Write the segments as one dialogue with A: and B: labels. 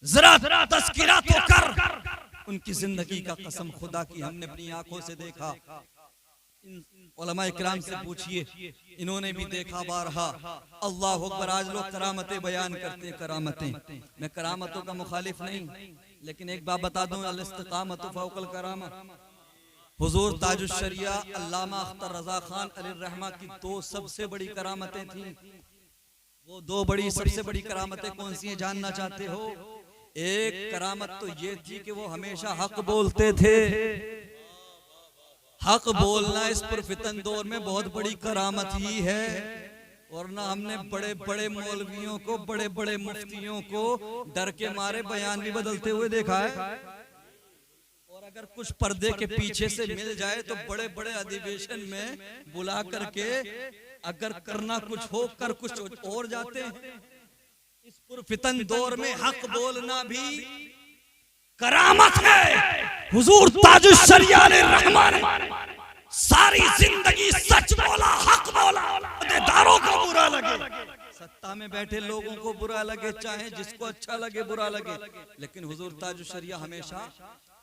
A: जरा तज़किरा तो कर उनकी जिंदगी का। कसम खुदा की हमने अपनी आंखों से देखा। उलमा इकराम से पूछिए, इन्होंने भी देखा बारहा। अल्लाह अकबर। आज लोग करामतें बयान करते हैं, करामतें। मैं करामतों का मुखालिफ नहीं, लेकिन एक बात बता दूं, अल-इस्तिकामतु फौकल करामा। हुजूर ताजुश शरिया अल्लामा अख्तर रजा खान अली रहमा की दो सबसे बड़ी करामतें थी। वो दो बड़ी सबसे बड़ी करामतें कौन सी हैं जानना चाहते हो? एक करामत तो ये थी कि वो हमेशा हक बोलते थे। हक बोलना इस पुरफितन दौर में बहुत बड़ी करामत ही है। और ना हमने बड़े बड़े मौलवियों को, बड़े बड़े मुफ्तियों को डर के मारे बयान भी बदलते हुए देखा है। और अगर कुछ पर्दे के पीछे से मिल जाए तो बड़े बड़े अधिवेशन में बुला करके अगर करना कुछ हो कर कुछ और जाते हैं। इस पुरफितन दौर में हक बोलना भी करामत है। हुजूर ताजुश शरिया रहमान सारी जिंदगी सच बोला, हक बोला। दारों को बुरा लगे, सत्ता में बैठे लोगों को बुरा लगे, चाहे जिसको अच्छा लगे बुरा लगे, लेकिन हुजूर ताजुश शरिया हमेशा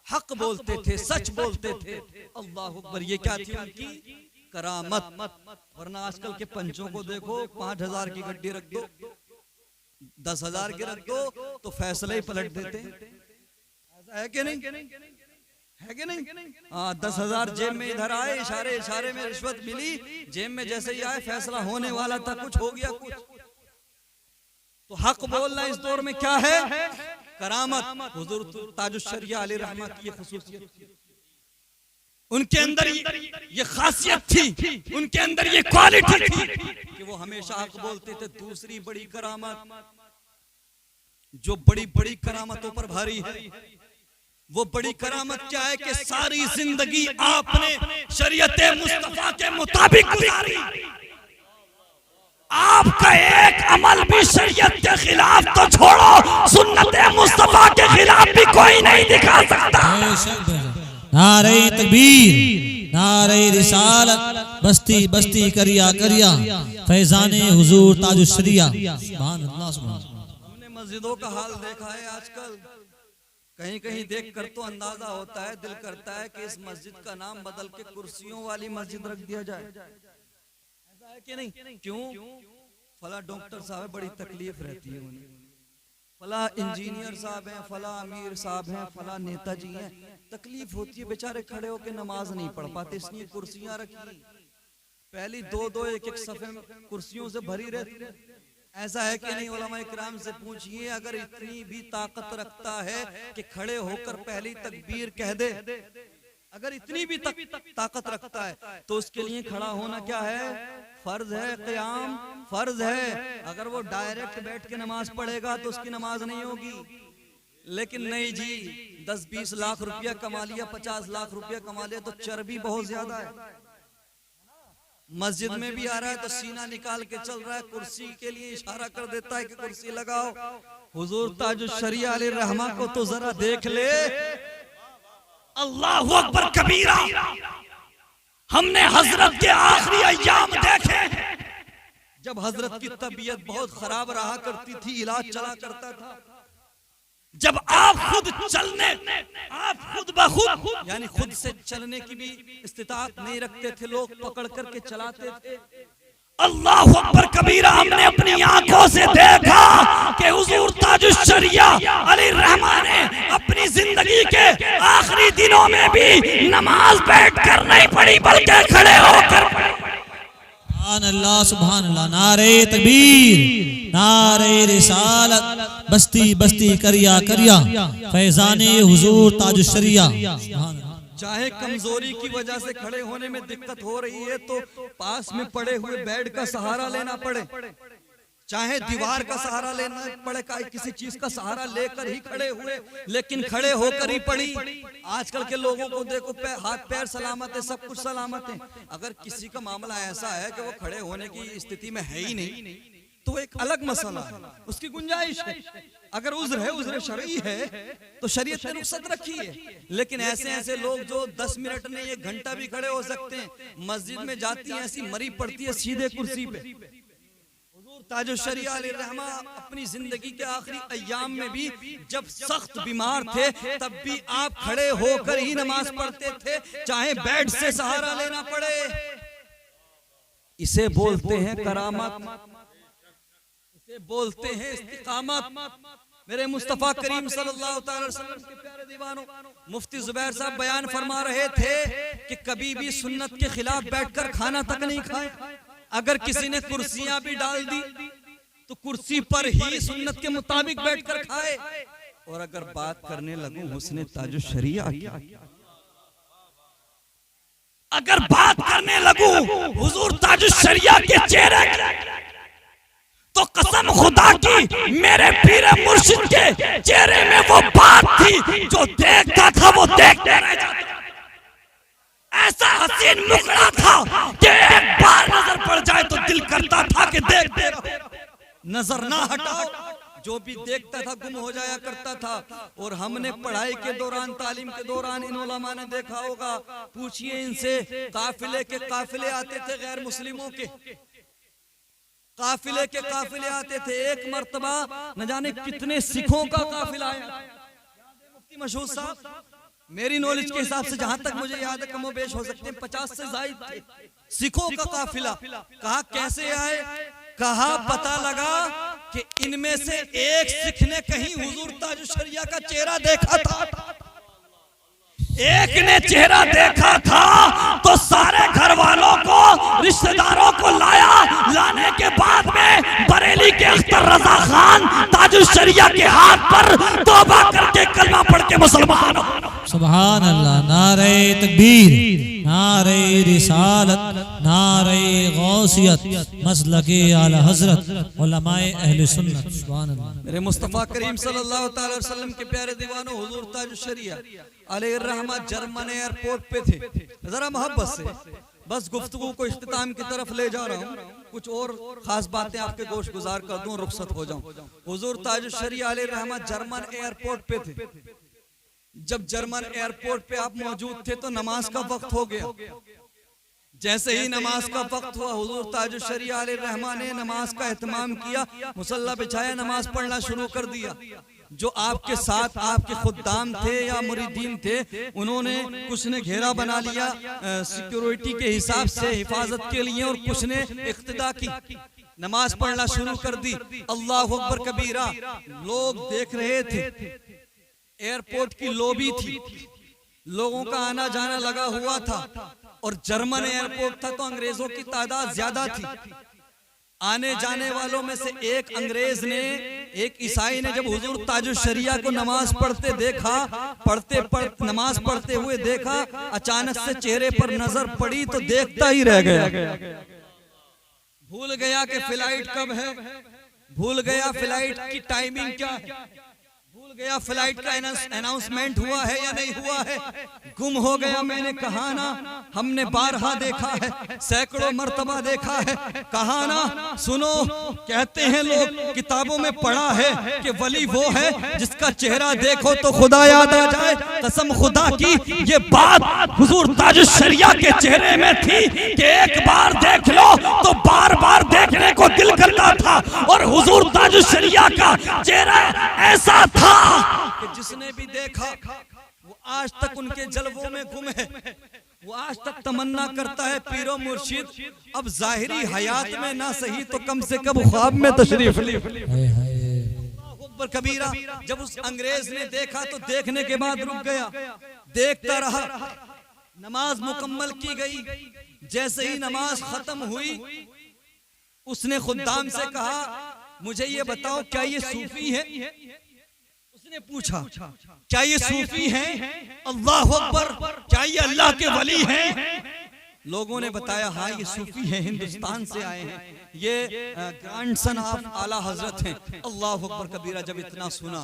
A: हक बोलते थे, सच बोलते थे। अल्लाह अकबर। ये क्या थी उनकी करामत। वरना आजकल के पंचों को देखो, 5,000 की गड्डी रख दो, 10,000 की रख दो तो फैसले ही पलट देते हैं। है कि नहीं? है कि नहीं? हाँ, 10,000 जेब में इधर आए, इशारे इशारे में रिश्वत मिली, जेब में जैसे ही आए फैसला होने वाला था, कुछ हो गया कुछ। तो हक बोलना इस दौर में क्या है? करामत। हुजूर ताजुश शरिया अलैहि रहमा की ये खुसूसियत, उनके अंदर ये खासियत थी, उनके अंदर ये क्वालिटी थी कि वो हमेशा हक बोलते थे। दूसरी बड़ी करामत जो बड़ी बड़ी करामतों पर भारी है, वो बड़ी करामत क्या है कि सारी जिंदगी आपने शरीयत मुस्तफा के मुताबिक गुजारी। आपका एक अमल भी शरीयत के खिलाफ तो छोड़ो, सुन्नत मुस्तफा के खिलाफ भी कोई नहीं दिखा सकता।
B: नारे तकबीर, नारे रिसालत, बस्ती बस्ती करिया करिया, फैजाने हुजूर ताजुश शरिया। सुभान अल्लाह, सुभान अल्लाह।
A: हमने मस्जिदों का हाल देखा है आजकल। कहीं कहीं देख कर तो अंदाजा होता है, दिल करता है कि इस मस्जिद का नाम बदल के कुर्सियों वाली मस्जिद रख दिया जाए। ऐसा है कि नहीं? क्यों? फला डॉक्टर साहब बड़ी तकलीफ रहती है उन्हें, फला इंजीनियर साहब हैं, फला अमीर साहब हैं, फला नेताजी हैं, तकलीफ होती है, बेचारे खड़े होकर नमाज नहीं पढ़ पाते, इसलिए कुर्सियां रखी। पहली दो दो एक एक सफे कुर्सियों से भरी रहती। ऐसा है कि नहीं? उलमा इकराम से पूछिए, अगर इतनी भी ताकत रखता है कि खड़े होकर पहली तकबीर कह दे, अगर इतनी भी ताकत रखता है तो उसके लिए खड़ा होना क्या है? फर्ज है, क़याम फर्ज है। अगर वो डायरेक्ट बैठ के नमाज पढ़ेगा तो उसकी नमाज नहीं होगी। लेकिन नहीं जी, 10-20 लाख रुपया कमा लिया, 50 लाख रुपया कमा लिया तो चर्बी बहुत ज्यादा है। मस्जिद में भी आ रहा है तो सीना निकाल के चल रहा है, कुर्सी के लिए इशारा कर देता है कि कुर्सी लगाओ। हुजूर ताजुश शरिया अलैहि रहमा को तो जरा देख ले। अल्लाहु अकबर कबीरा। हमने हजरत के आखिरी अय्याम देखे जब हजरत की तबीयत बहुत खराब रहा करती थी, इलाज चला करता था। जब आप खुद चलने, आप खुद बखुद यानी खुद से चलने की भी इस्तिताअत नहीं रखते थे, लोग पकड़ करके चलाते थे। अल्लाहु अकबर कबीरा। हमने अपनी आंखों से देखा कि हुजूर ताजुश शरिया अलैहि रहमा ने अपनी जिंदगी के आखिरी दिनों में भी नमाज बैठ कर नहीं पढ़ी, बल्कि खड़े होकर पढ़ी।
B: सुभान अल्लाह, सुभान अल्लाह। नारे तकबीर, नारे रिसालत, बस्ती बस्ती करिया करिया, फैजाने हुजूर ताजुश शरिया।
A: चाहे कमजोरी की वजह से खड़े होने में दिक्कत हो रही है तो पास में पड़े हुए बेड का सहारा लेना पड़े, चाहे दीवार का सहारा लेना पड़े, किसी चीज का सहारा लेकर ही खड़े हुए, लेकिन खड़े होकर ही पड़ी। आजकल के लोगों को देखो, हाथ पैर सलामत है, सब कुछ सलामत है। अगर किसी का मामला ऐसा है कि वो खड़े होने की स्थिति में है ही नहीं तो एक अलग मसला है, उसकी गुंजाइश है। अगर उज़्र है, उज़्र शरई है तो शरीयत ने रुख्सत रखी है। लेकिन ऐसे ऐसे लोग जो 10 मिनट में 1 घंटा भी खड़े हो सकते हैं, मस्जिद में जाती है ऐसी मरी पड़ती है सीधे कुर्सी पे। हुजूर ताजुश शरिया अलैहिर्रहमा अपनी जिंदगी के आखिरी अय्याम में भी जब सख्त बीमार थे तब भी आप खड़े होकर ही नमाज पढ़ते थे, चाहे बेड से सहारा लेना पड़े। इसे बोलते हैं करामत, इसे बोलते हैं इस्तिकामत। मेरे मुस्तफा करीम सल्लल्लाहु अलैहि वसल्लम के प्यारे दीवानों, मुफ्ती जुबैर साहब बयान फरमा रहे थे कि कभी भी सुन्नत के खिलाफ बैठकर खाना तक नहीं खाए। अगर किसी ने कुर्सियां भी डाल दी तो कुर्सी पर ही सुन्नत के मुताबिक बैठकर खाए। और अगर बात करने लगूं हुस्ने ताजुश शरिया की, अगर बात करने लगूं हुजूर ताजुश शरिया के चेहरे तो कसम खुदा की मेरे पीर मुर्शिद के चेहरे में वो बात थी जो देखता था वो देखते रह जाता। ऐसा हसीन मुखड़ा था कि एक बार नजर पड़ जाए तो दिल करता था कि देखते रहो, नजर ना हटाओ। जो भी देखता था गुम हो जाया करता था। और हमने पढ़ाई के दौरान, तालीम के दौरान इन उलमा ने देखा होगा, पूछिए इनसे, काफिले के काफिले आते थे, गैर मुस्लिमों के काफिले के काफिले आते थे। एक मर्तबा न जाने कितने सिखों का काफिला आया। मुफ्ती मशहूद साहब, मेरी नॉलेज के हिसाब से जहां तक मुझे याद है, कमो बेश हो सकते हैं 50 से ज्यादा थे सिखों का काफिला। कहा कैसे आए? कहा पता लगा कि इनमें से एक सिख ने कहीं हुजूर ताजुश शरिया का चेहरा देखा था। एक ने चेहरा देखा था तो सारे घर वालों को, रिश्तेदारों को लाया। लाने के बाद में बरेली के अख्तर रजा खान ताजुश शरिया के हाथ पर तौबा करके कलमा पढ़ के मुसलमान हो।
B: सुभान अल्लाह। नारे तकबीर, नारे रिसालत, नारे गौसियत, मसलके आला हजरत, उलमाए अहले सुन्नत। सुभान अल्लाह।
A: मेरे मुस्तफा करीम सल्लल्लाहु अलैहि वसल्लम के प्यारे दीवानों, हुजूर ताजुश शरिया अलैहिर्रहमा जर्मन एयरपोर्ट पे थे। जरा मोहब्बत से बस गुफ्तगू को इख्तिताम की तरफ ले जा रहा हूँ, कुछ और खास बातें आपके गोश गुजार कर दूं, रुखसत हो जाऊं। हुजूर ताजुश शरिया अलैहिर्रहमा जर्मन एयरपोर्ट पे थे। जब जर्मन एयरपोर्ट पे आप मौजूद थे तो नमाज का वक्त हो गया। जैसे ही नमाज का वक्त हुआ, हुजूर ताजुश शरिया अलैहिर्रहमा ने नमाज का एहतमाम किया, मुसल्ला बिछाया, नमाज पढ़ना शुरू कर दिया। जो आपके साथ आपके खुद्दाम थे या मुरीदीन थे, उन्होंने कुछ ने घेरा बना लिया सिक्योरिटी के हिसाब से, हिफाजत के लिए, और कुछ ने इक्तिदा की, नमाज पढ़ना शुरू कर दी। अल्लाहु अकबर कबीरा। लोग देख रहे थे। एयरपोर्ट की लॉबी थी, लोगों का आना जाना लगा हुआ था। और जर्मन एयरपोर्ट था तो अंग्रेजों की तादाद ज्यादा थी। आने जाने वालों में से एक अंग्रेज ने, एक ईसाई ने जब हुजूर ताजुश शरिया को नमाज पढ़ते देखा, नमाज पढ़ते हुए देखा, अचानक से चेहरे पर नजर पड़ी तो देखता ही रह गया। भूल गया कि फ्लाइट कब है, भूल गया फ्लाइट की टाइमिंग क्या है, भूल गया फ्लाइट का अनाउंसमेंट हुआ है या नहीं हुआ है, गुम हो गया। मैंने कहा ना, हमने बारहा देखा है, सैकड़ों मर्तबा देखा है। कहा ना, सुनो, कहते हैं लोग, किताबों में पढ़ा है कि वली वो है जिसका चेहरा देखो तो खुदा याद आ जाए। कसम खुदा की ये बात हुजूर ताजुश शरिया के चेहरे में थी कि एक बार देख लो तो बार बार देखने को दिल करता था। और हुजूर ताजुश शरिया का चेहरा ऐसा था कि जिसने भी देखा वो आज तक उनके जलवों में गुम है। वो आज तक तमन्ना करता है, पीरो मुर्शिद अब जाहिरी हयात में ना सही तो कम से कम ख्वाब में तशरीफ ले। कबीरा। जब उस अंग्रेज ने देखा तो देखने के बाद रुक गया, देखता रहा। नमाज मुकम्मल की गई। जैसे ही नमाज खत्म हुई, उसने खुद्दाम से कहा, मुझे ये बताओ क्या ये सूफी है? उसने पूछा, क्या ये सूफी हैं? अल्लाहु अकबर, क्या ये अल्लाह के वली हैं? लोगों ने बताया, हाँ ये सूफी हैं, हिंदुस्तान से आए हैं, ये ग्रैंडसन ऑफ आला हजरत हैं। अल्लाहु अकबर कबीरा। जब इतना सुना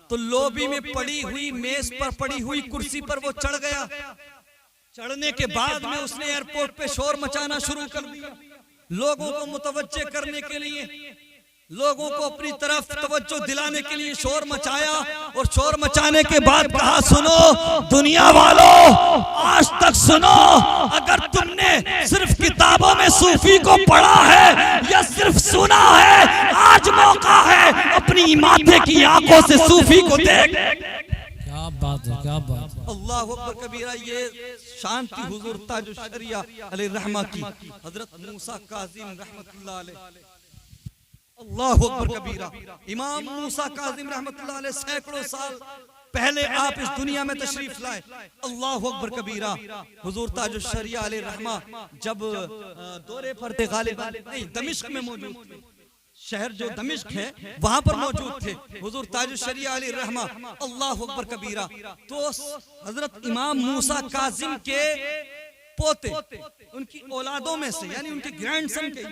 A: तो लॉबी में पड़ी हुई, मेज पर पड़ी हुई कुर्सी पर वो चढ़ गया। चढ़ने के बाद में उसने एयरपोर्ट पे शोर मचाना शुरू कर दिया, लोगों को मुतवज्जे करने के लिए। लोगों को अपनी तरफ तवज्जो दिलाने के लिए शोर मचाया, और शोर मचाने के बाद कहा, सुनो दुनिया वालों, आज तक सुनो, अगर तुमने सिर्फ किताबों में सूफी को पढ़ा है या सिर्फ सुना है, आज मौका है अपनी माथे की आंखों से सूफी को देख।
B: क्या बात है, क्या बात है।
A: अल्लाह अकबर कबीरा। ये शांति हुजूर ताजुश शरिया अलैहि रहमा की, हजरत मूसा काज़िम रहमतुल्लाह अलैह। अल्लाह अकबर कबीरा। इमाम मूसा काज़िम रहमतुल्लाह अलैह सैकड़ों साल पहले आप इस दुनिया में तशरीफ लाए। अल्लाह अकबर कबीरा। हुजूर ताजुश शरिया अलैहि रहमा जब दौरे पर थे, गालिबन नहीं दमिश्क में मौजूद थे, शहर जो दमिश्क है वहां पर मौजूद थे हुजूर ताजुश शरिया अलैहि रहमा। अल्लाह अकबर कबीरा। तो हजरत इमाम मूसा काज़िम के पोते, उनकी औलादों में से, यानी उनके ग्रैंडसन के,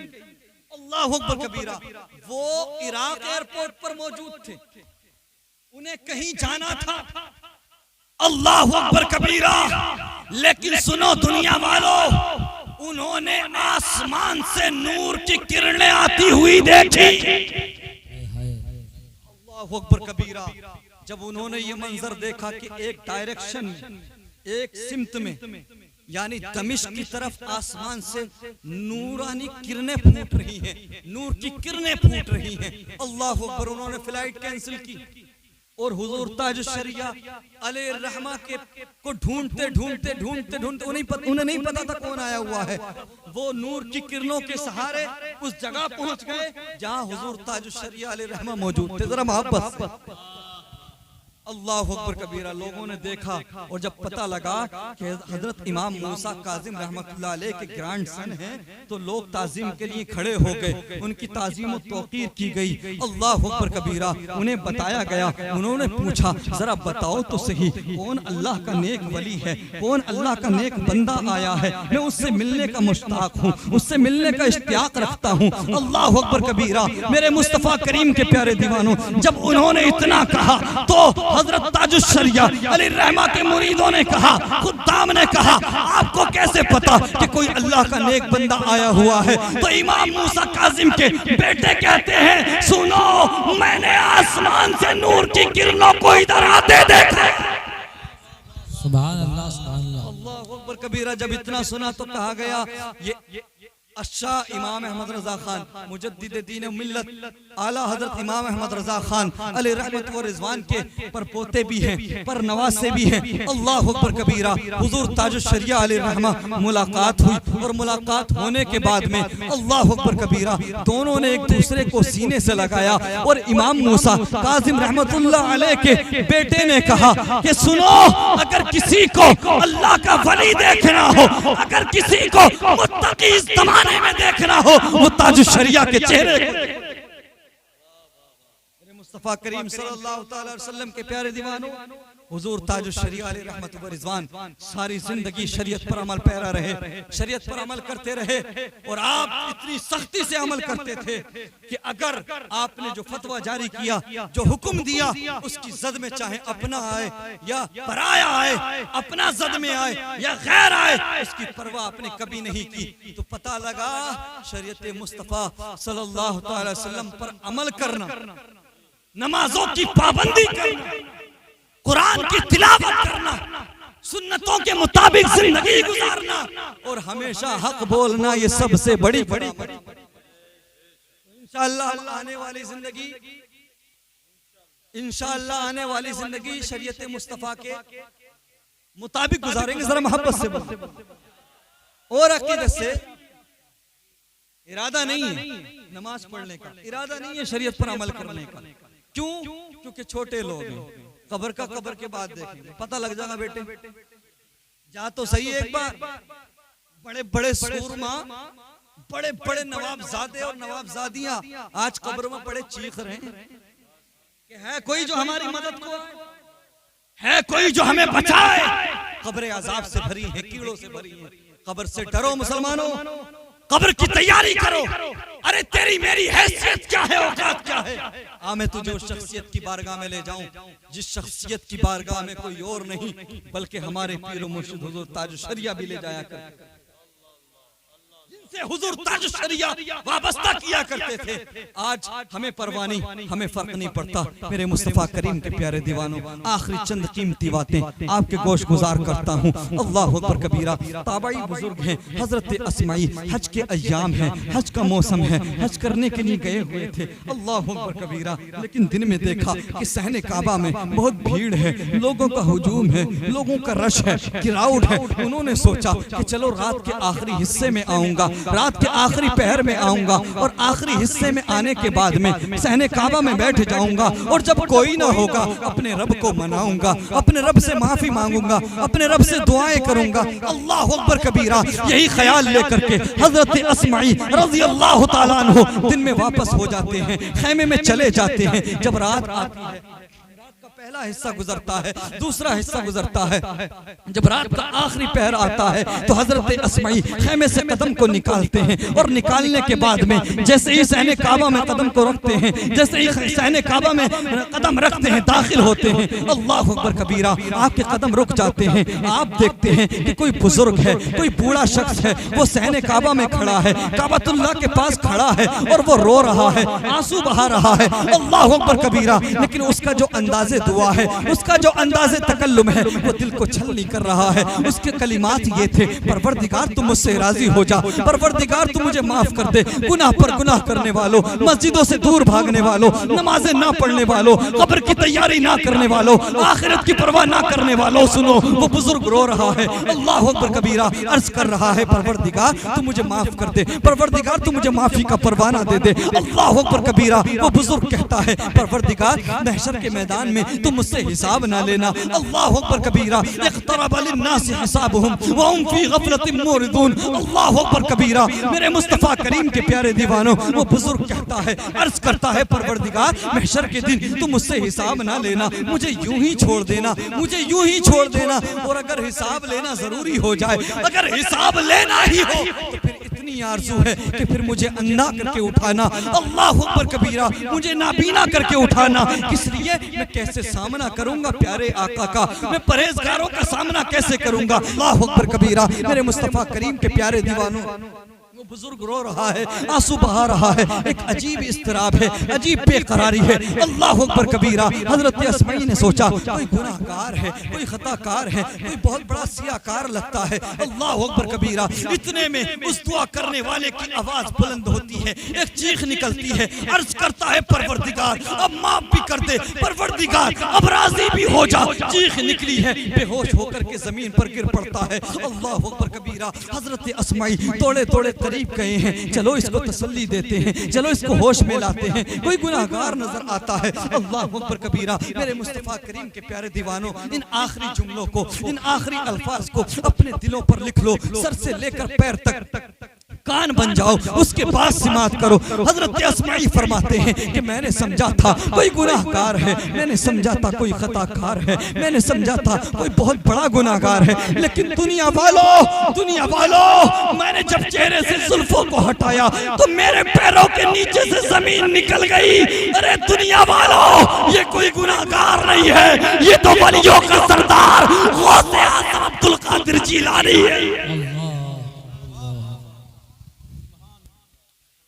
A: अल्लाह अकबर कबीरा, वो इराक एयरपोर्ट पर मौजूद थे। उन्हें कहीं जाना था, अल्लाह अकबर कबीरा। लेकिन सुनो दुनिया वालों, उन्होंने आसमान से नूर की किरणें आती हुई देखी। अल्लाह अकबर कबीरा। जब उन्होंने ये मंजर देखा कि एक डायरेक्शन, एक सिमत में, यानी दमिश्क की तरफ आसमान से नूरानी किरणें फूट रही हैं, नूर की किरणें फूट रही हैं। अल्लाह अकबर। उन्होंने फ्लाइट कैंसिल की और हुजूर ताजुश शरिया अलैहि रहमा के को ढूंढते ढूंढते ढूंढते ढूंढते उन्हें नहीं पता था कौन आया हुआ है। वो नूर की किरणों के सहारे उस जगह पहुंच गए जहां हुजूर ताजुश शरिया अलैहि रहमा मौजूद थे। जरा मोहब्बत। अल्लाह अकबर कबीरा। लोगों ने देखा और जब पता लगा कि हजरत इमाम मूसा काज़िम रहमतुल्लाह अलैह के ग्रैंडसन हैं, तो लोग ताज़ीम के लिए खड़े हो गए, उनकी ताज़ीम और तौक़ीर की गई। अल्लाह अकबर कबीरा। उन्हें बताया गया, उन्होंने पूछा, जरा बताओ तो सही, कौन अल्लाह का नेक वली है, कौन अल्लाह का नेक बंदा आया है, मैं उससे मिलने का मुश्ताक हूँ, उससे मिलने का इश्तियाक रखता हूँ। अल्लाह अकबर कबीरा। मेरे मुस्तफ़ा करीम के प्यारे दीवानों, जब उन्होंने इतना कहा तो हजरत ताजुश शरिया अलैहि रहमा के मुरीदों ने कहा, खुद्दाम ने कहा, आपको कैसे पता कि कोई अल्लाह का नेक बंदा आया हुआ है? तो इमाम मूसा काज़िम के बेटे कहते हैं, सुनो, मैंने आसमान से नूर की किरणों को इधर आते देखा।
B: सुभान अल्लाह, सुभान अल्लाह।
A: अल्लाह अकबर कबीरा। जब इतना सुना तो कहा गया, ये अच्छा इमाम अहमद रजा खान मुजद्दिद दीन मिल्लत आला हजरत इमाम अहमद रजा खान अलैहि रहमत व रिजवान के पर पोते भी हैं, पर नवासे भी हैं। अल्लाह अकबर कबीरा। हुजूर ताजुश शरिया अलैहि रहमा मुलाकात हुई और मुलाकात होने के बाद में अल्लाह अकबर कबीरा दोनों ने एक दूसरे को सीने से लगाया और इमाम मूसा काज़िम रहमतुल्लाह अलैह के बेटे ने कहा कि सुनो, अगर किसी को अल्लाह का वली देखना हो, अगर किसी को मुत्तकी इस ज़माने में देखना हो, वो ताजुश शरिया के चेहरे को। मुस्तफा करीम सल्लल्लाहु अलैहि वसल्लम के प्यारे दीवानों, हुजूर ताजुश शरिया अलैहि रहमत व रिजवान सारी जिंदगी शरीयत पर अमल पैरा रहे, शरीयत पर अमल करते रहे। और आप इतनी सख्ती से अमल करते थे कि अगर आपने जो फतवा जारी किया, जो हुक्म दिया, उसकी जद में चाहे अपना आए या पराया आए, अपना जद में आए या गैर आए, इसकी परवाह आपने कभी नहीं की। तो पता लगा शरीयत मुस्तफा सल्लल्लाहु अलैहि वसल्लम पर अमल करना, नमाजों की पाबंदी करना, कुरान की तिलावत करना, सुन्नतों के मुताबिक जिंदगी गुजारना और हमेशा हक बोलना, ये सबसे बड़ी बड़ी इंशाअल्लाह आने वाली जिंदगी, इंशाअल्लाह आने वाली जिंदगी शरीयत मुस्तफा के मुताबिक गुजारेंगे। जरा मोहब्बत से और अकीदत से। इरादा नहीं है नमाज पढ़ने का, इरादा नहीं है शरीयत पर अमल करने का। क्यों? क्योंकि छोटे लोग हैं, कब्र का कब्र के बाद देखेंगे, पता लग जाएगा। बेटे जा तो सही एक बार। बड़े बड़े सूरमा, बड़े बड़े नवाबजादे और नवाबजादियां आज कब्र में बड़े चीख रहे हैं कि है कोई जो हमारी मदद को, है कोई जो हमें बचाए। कब्र अजाब से भरी है, कीड़ों से भरी है। कब्र से डरो मुसलमानों, कब्र की तैयारी करो। अरे तेरी मेरी हैसियत क्या है, औकात क्या है? आ मैं तुझे उस शख्सियत की बारगाह में ले जाऊं जिस शख्सियत की बारगाह में कोई और नहीं बल्कि हमारे पीर मुर्शिद हुजूर ताजुश शरिया भी ले जाया कर, जिससे हुजूर ताजुश शरिया वाबस्ता किया करते थे, आज हमें परवाह नहीं, हमें फर्क नहीं पड़ता। मेरे मुस्तफा करीम के प्यारे दीवानों, आखिरी चंद कीमती बातें आपके गोश गुजार करता हूँ। अल्लाह अकबर कबीरा। ताबाई बुजुर्ग हैं, हजरत अस्माई, हज के अय्याम हैं, हज का मौसम है, हज करने के लिए गए हुए थे। अल्लाह अकबर कबीरा। लेकिन दिन में देखा कि सहने काबा में बहुत भीड़ है, लोगों का हुजूम है, लोगों का रश है, क्राउड है। उन्होंने सोचा कि चलो रात के आखिरी हिस्से में आऊंगा, रात के आखिरी पहर में आऊंगा और आखिरी हिस्से में आने के बाद में सहने काबा में बैठ जाऊंगा और जब कोई ना होगा अपने रब को मनाऊंगा, अपने रब से माफी मांगूंगा, अपने रब से दुआएं करूंगा। अल्लाह अकबर कबीरा। यही ख्याल लेकर के हजरत अस्माई रज़ी अल्लाह ताला अन्हु दिन में वापस हो जाते हैं, खैमे में चले जाते हैं। जब रात आती है, पहला हिस्सा गुजरता है, दूसरा हिस्सा गुजरता है, जब रात का आखिरी पहर आता है तो हजरत अस्माई खैमे से कदम को निकालते हैं और निकालने के बाद में जैसे ही सहने काबा में कदम को रखते हैं, जैसे ही सहने काबा में कदम रखते हैं, दाखिल होते हैं, अल्लाह अकबर कबीरा, आपके कदम रुक जाते हैं। आप देखते हैं कि कोई बुजुर्ग है, कोई बूढ़ा शख्स है, वो सहने काबा में खड़ा है, काबतुल्लाह के पास खड़ा है और वो रो रहा है, आंसू बहा रहा है। अल्लाह अकबर कबीरा। लेकिन उसका जो अंदाज़े दुआ है, उसका जो अंदाज़े तकल्लुम है, वो दिल को छल नहीं कर रहा है। उसके कलिमात ये थे, परवरदिगार तुम मुझसे राजी हो जा, परवरदिगार तुम मुझे माफ कर दे, गुनाह पर गुनाह करने वालों, मस्जिदों से दूर भागने वालों, नमाजें ना पढ़ने वालों, कब्र की तैयारी ना करने वालों, आखिरत की परवाह ना करने वालों। सुनो, वो बुजुर्ग रो रहा है, अल्लाह अकबर कबीरा, अर्ज कर रहा है, परवरदिगार तू मुझे माफ कर दे, परवरदिगार तू मुझे माफी का परवाना दे दे। अल्लाह अकबर कबीरा। वो बुजुर्ग कहता है, परवरदिगार महशर के मैदान में तुम मुझसे हिसाब ना लेना। अल्लाह अकबर कबीरा। इक़्तरबा लिन्नासि हिसाबुहुम व हुम फी गफलतिन मुरिदून। अल्लाह अकबर कबीरा। मेरे मुस्तफा करीम के प्यारे दीवानों, वो बुजुर्ग कहता है, अर्ज करता है, परवरदिगार महशर के दिन तुम मुझसे हिसाब ना लेना, मुझे यूं ही छोड़ देना, मुझे यूं ही छोड़ देना। और अगर हिसाब लेना जरूरी हो जाए, अगर हिसाब लेना ही हो तो फिर इतनी आरज़ू है कि फिर मुझे अंधा करके उठाना। अल्लाह अकबर कबीरा। मुझे नाबीना करके उठाना। किस लिए? मैं कैसे सामना करूंगा प्यारे आका का, मैं परहेजगारों का सामना कैसे करूंगा। अल्लाह अकबर कबीरा। मेरे मुस्तफा करीम के प्यारे दीवानों, वो बुजुर्ग रो रहा है, आंसू बहा रहा है, एक अजीब इस्तराब है, अजीब बेकरारी है। अल्लाह अकबर कबीरा। हजरत अस्माई ने सोचा कोई गुनाहगार है, कोई खताकार है, कोई बहुत बड़ा सियाकार लगता है। अल्लाह अकबर कबीरा। इतने में उस दुआ करने वाले की आवाज बुलंद होती है, एक चीख निकलती है, अर्ज करता है, परवरदिगार अब माफ भी कर दे, परवरदिगार अब राजी भी हो जा। चीख निकली है, बेहोश होकर के जमीन पर गिर पड़ता है। अल्लाह अकबर कबीरा। हजरत अस्माई तोड़े तोड़े करीब गए हैं, चलो इसको तसल्ली देते हैं, चलो इसको होश में लाते हैं, कोई गुनाहगार नजर आता है। अल्लाह अकबर कबीरा। मेरे मुस्तफा करीम के प्यारे दीवानों, इन आखिरी जुमलों को, इन आखिरी अल्फाज को अपने दिलों पर लिख लो, सर से लेकर पैर तक कान बन जाओ, उसके बाद सिमात करो। हजरत अस्माई फरमाते हैं कि मैंने समझा था कोई गुनाहगार है, मैंने समझा था कोई खताकार है, मैंने समझा था कोई बहुत बड़ा गुनाहगार है, लेकिन दुनिया वालों, मैंने जब चेहरे से जुल्फों को हटाया तो मेरे पैरों के नीचे से जमीन निकल गई। अरे दुनिया वालों, ये कोई गुनाहगार नहीं है, ये तो वलियों का सरदार गौसे आज़म अब्दुल कादिर जिलानी है।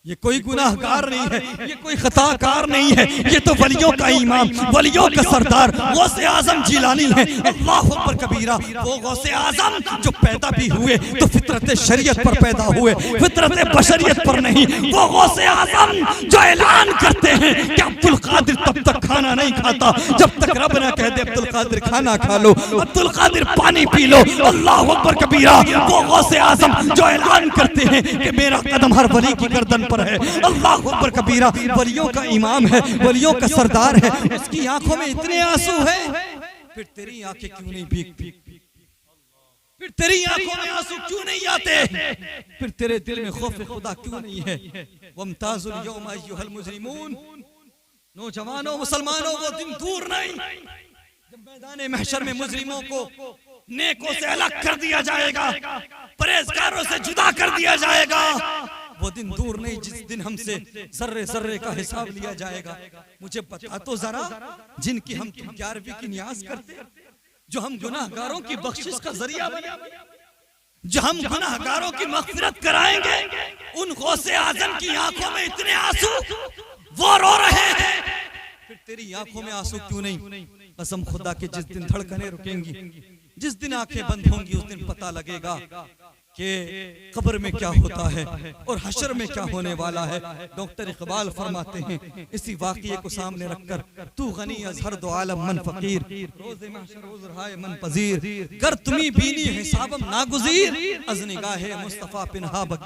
A: ये कोई गुनाहगार नहीं है, ये कोई खताकार नहीं है, ये तो वलियों का इमाम, वलियों का सरदार गौसे आजम जिलानी है। अल्लाह अकबर कबीरा। वो गौसे आजम जो पैदा भी हुए तो फितरत शरीयत पर पैदा हुए, फितरत बशरियत पर नहीं। वो गौसे आजम जो ऐलान करते हैं कि अब्दुल कादिर तब तक खाना नहीं खाता जब तक रब ना कह दे अब्दुल कादिर खाना खा लो, अब्दुल कादिर पानी पी लो। अल्लाह अकबर कबीरा। वो गौसे आजम जो ऐलान करते हैं कि मेरा कदम हर वली की गर्दन पर है। अल्लाह अकबर कबीरा। वलियों का इमाम है, वलियों का सरदार है, उसकी आंखों में इतने आंसू है, फिर तेरी आंखें क्यों नहीं भीगती? फिर तेरी आंखों में आंसू क्यों नहीं आते? फिर तेरे दिल में खौफ खुदा क्यों नहीं है? वमताजुल यौम अय्युहल मुजरिमून। नौजवानों, मुसलमानों, वो दिन दूर नहीं जब मैदान महशर में मुजरिमों को नेकों से अलग कर दिया जाएगा, परहेजगारों से जुदा कर दिया जाएगा। वो दिन दूर नहीं जिस दिन हमसे जर्रे जर्रे का हिसाब लिया जाएगा। मुझे बता तो जरा, जिनकी हम 11वीं की न्याज करते, जो हम गुनाहगारों की बख्शिश का जरिया बने, जो हम गुनाहगारों की मग़फ़िरत कराएंगे, उन गौसे आज़म की आंखों में इतने आंसू, वो रो रहे हैं, फिर तेरी आंखों में आंसू क्यों नहीं? कसम खुदा के जिस दिन धड़कनें रुकेंगी, जिस दिन आंखें बंद होंगी, उस दिन पता लगेगा कि कब्र में क्या होता है और हशर में क्या होने वाला है। डॉक्टर इकबाल फरमाते हैं, इसी वाक़िए को सामने रखकर, तू गनी अज़ हर दो आलम मन फ़कीर, रोज़े महशर रोज़ रहाए मन पज़ीर, कर तुमी बीनी हिसाबम नागुज़ीर, अज़ निगाहे मुस्तफ़ा पिन्हा